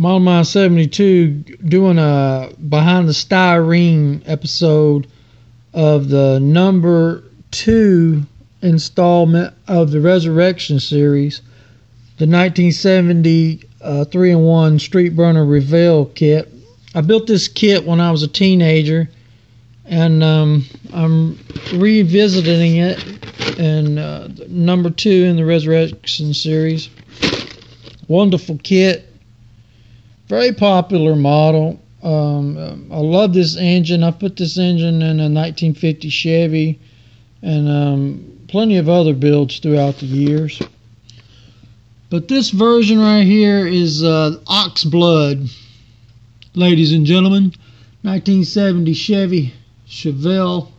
MODELMIND72 doing a behind the Styrene episode of the number 2 installment of the Resurrection series, the 1970 3-in-1 Street Burner Reveal kit. I built this kit when I was a teenager, and I'm revisiting it in number 2 in the Resurrection series. Wonderful kit. Very popular model. I love this engine. I put this engine in a 1950 Chevy and plenty of other builds throughout the years. But this version right here is Ox Blood, ladies and gentlemen. 1970 Chevelle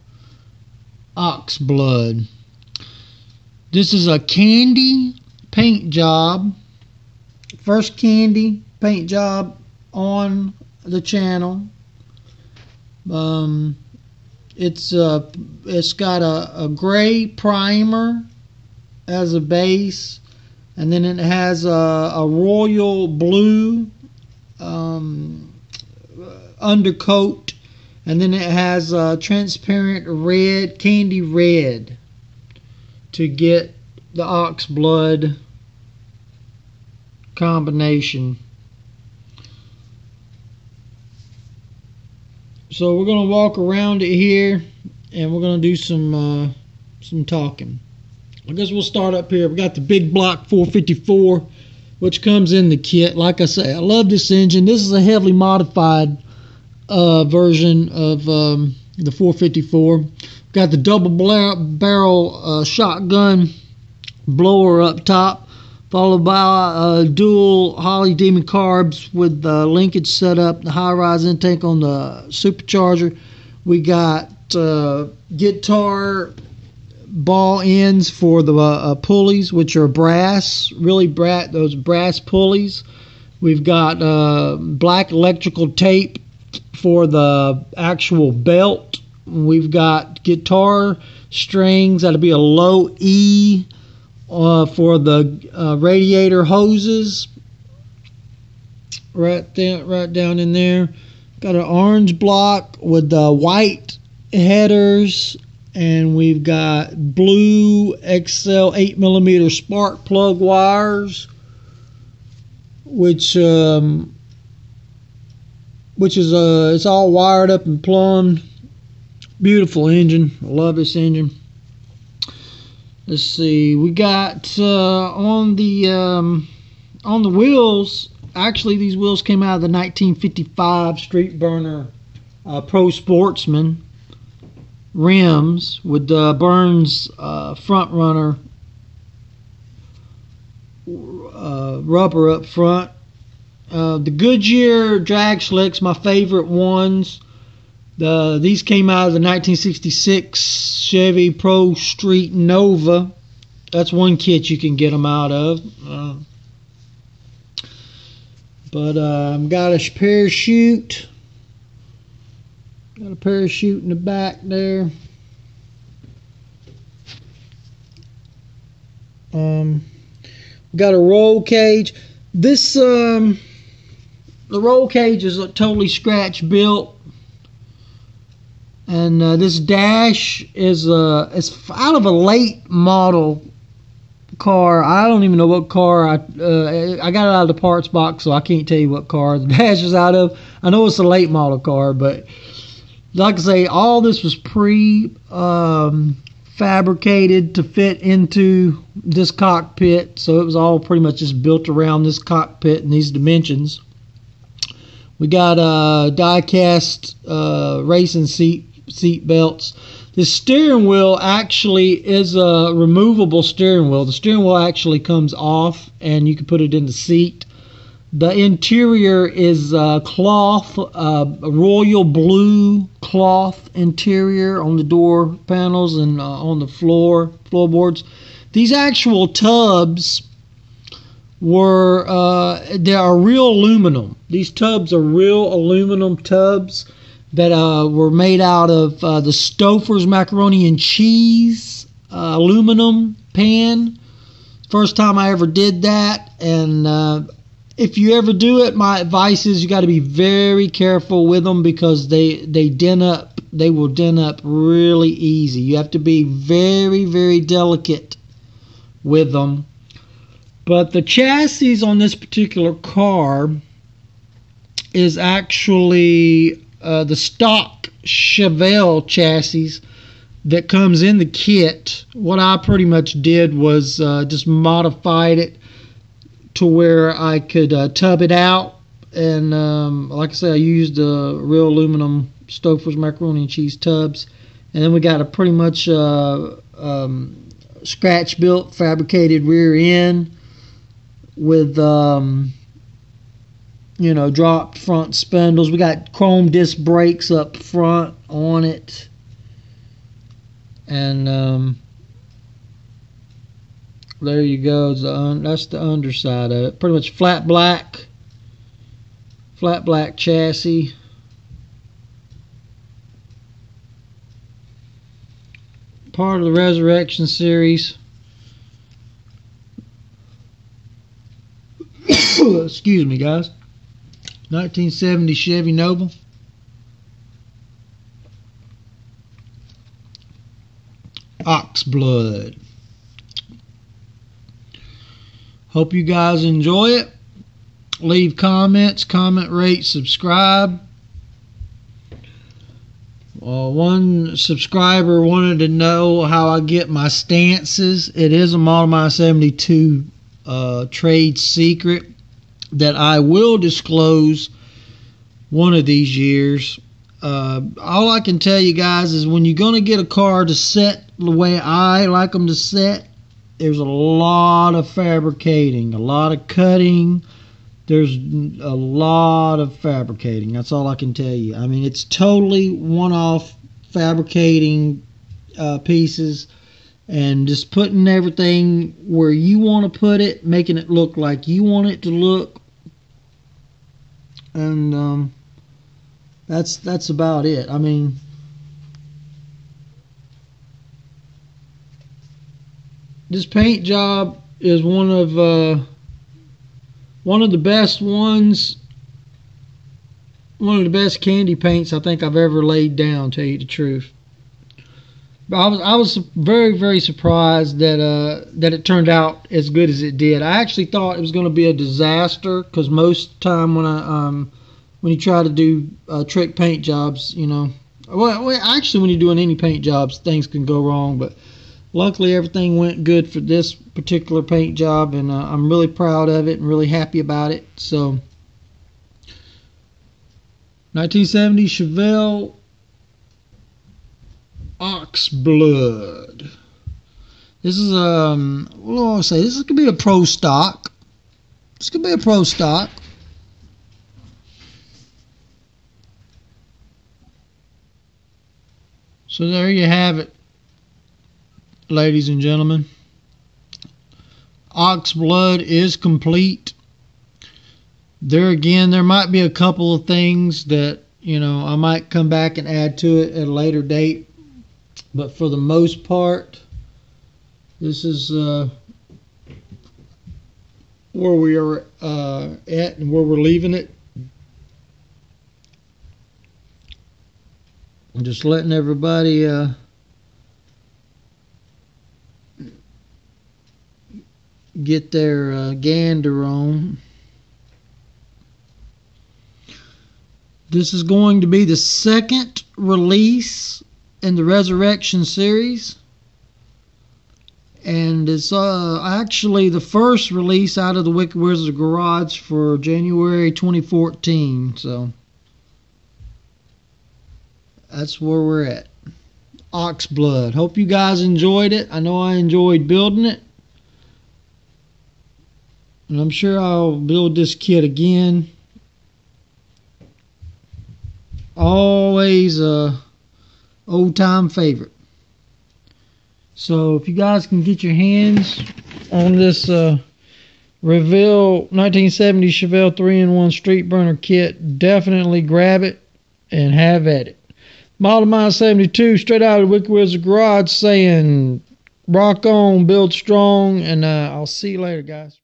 Ox Blood. This is a candy paint job. First candy paint job on the channel. It's got a gray primer as a base, and then it has a royal blue undercoat, and then it has a transparent red, candy red, to get the ox blood combination. So we're going to walk around it here, and we're going to do some talking. I guess we'll start up here. We got the big block 454, which comes in the kit. Like I say, I love this engine. This is a heavily modified version of the 454. Got the double barrel shotgun blower up top, followed by dual Holley Demon carbs with the linkage set up, the high-rise intake on the supercharger. We got guitar ball ends for the pulleys, which are brass, those brass pulleys. We've got black electrical tape for the actual belt. We've got guitar strings. That'll be a low E for the radiator hoses, right down in there. Got an orange block with the white headers, and we've got blue XL 8mm spark plug wires, which is it's all wired up and plumbed. Beautiful engine. I love this engine. Let's see. We got on the wheels. Actually, these wheels came out of the 1955 Street Burner Pro Sportsman rims with the Burns front runner rubber up front. The Goodyear drag slicks, my favorite ones. These came out of the 1966 Chevy Pro Street Nova. That's one kit you can get them out of. But I've got a parachute. Got a parachute in the back there. Got a roll cage. This the roll cage is totally scratch built. And this dash is it's out of a late model car. I don't even know what car. I got it out of the parts box, so I can't tell you what car the dash is out of. I know it's a late model car, but like I say, all this was fabricated to fit into this cockpit, so it was all pretty much just built around this cockpit and these dimensions. We got die-cast racing seat belts. The steering wheel actually is a removable steering wheel. The steering wheel actually comes off, and you can put it in the seat. The interior is cloth, royal blue cloth interior on the door panels and on the floorboards. These actual tubs they are real aluminum. These tubs are real aluminum tubs that were made out of the Stouffer's macaroni and cheese aluminum pan. First time I ever did that, and if you ever do it, my advice is you got to be very careful with them because they dent up. They will dent up really easy. You have to be very, very delicate with them. But the chassis on this particular car is actually the stock Chevelle chassis that comes in the kit. What I pretty much did was just modified it to where I could tub it out, and like I said, I used real aluminum Stouffer's macaroni and cheese tubs, and then we got a pretty much scratch built fabricated rear end with you know, dropped front spindles. We got chrome disc brakes up front on it, and there you go. That's the underside of it. Pretty much flat black chassis. Part of the Resurrection series. Excuse me, guys. 1970 Chevy Noble. Oxblood. Hope you guys enjoy it. Leave comments, comment, rate, subscribe. One subscriber wanted to know how I get my stances. It is a MODELMIND72 trade secret that I will disclose one of these years. All I can tell you guys is when you're going to get a car to set the way I like them to set, there's a lot of fabricating, a lot of cutting. There's a lot of fabricating. That's all I can tell you. I mean, it's totally one-off fabricating pieces and just putting everything where you want to put it, making it look like you want it to look. And that's about it. I mean, this paint job is one of the best ones, one of the best candy paints I think I've ever laid down, to tell you the truth. But I was very, very surprised that it turned out as good as it did. I actually thought it was going to be a disaster, because most time when you try to do trick paint jobs, you know, well, actually when you're doing any paint jobs, things can go wrong. But luckily everything went good for this particular paint job, and I'm really proud of it and really happy about it. So 1970 Chevelle Oxblood. This is what do I say? This could be a pro stock. This could be a pro stock. So there you have it, ladies and gentlemen. Oxblood is complete. There again, there might be a couple of things that, you know, I might come back and add to it at a later date. But for the most part, this is where we are at and where we're leaving it. I'm just letting everybody get their gander on. This is going to be the second release in the Resurrection series, and it's actually the first release out of the Wicked Wizard Garage for January 2014. So that's where we're at. Oxblood. Hope you guys enjoyed it. I know I enjoyed building it, and I'm sure I'll build this kit again. Always a old time favorite. So if you guys can get your hands on this Reveal 1970 Chevelle 3-in-1 Street Burner kit, definitely grab it and have at it. MODELMIND72 straight out of the Wicked Wizard Garage saying rock on, build strong, and I'll see you later, guys.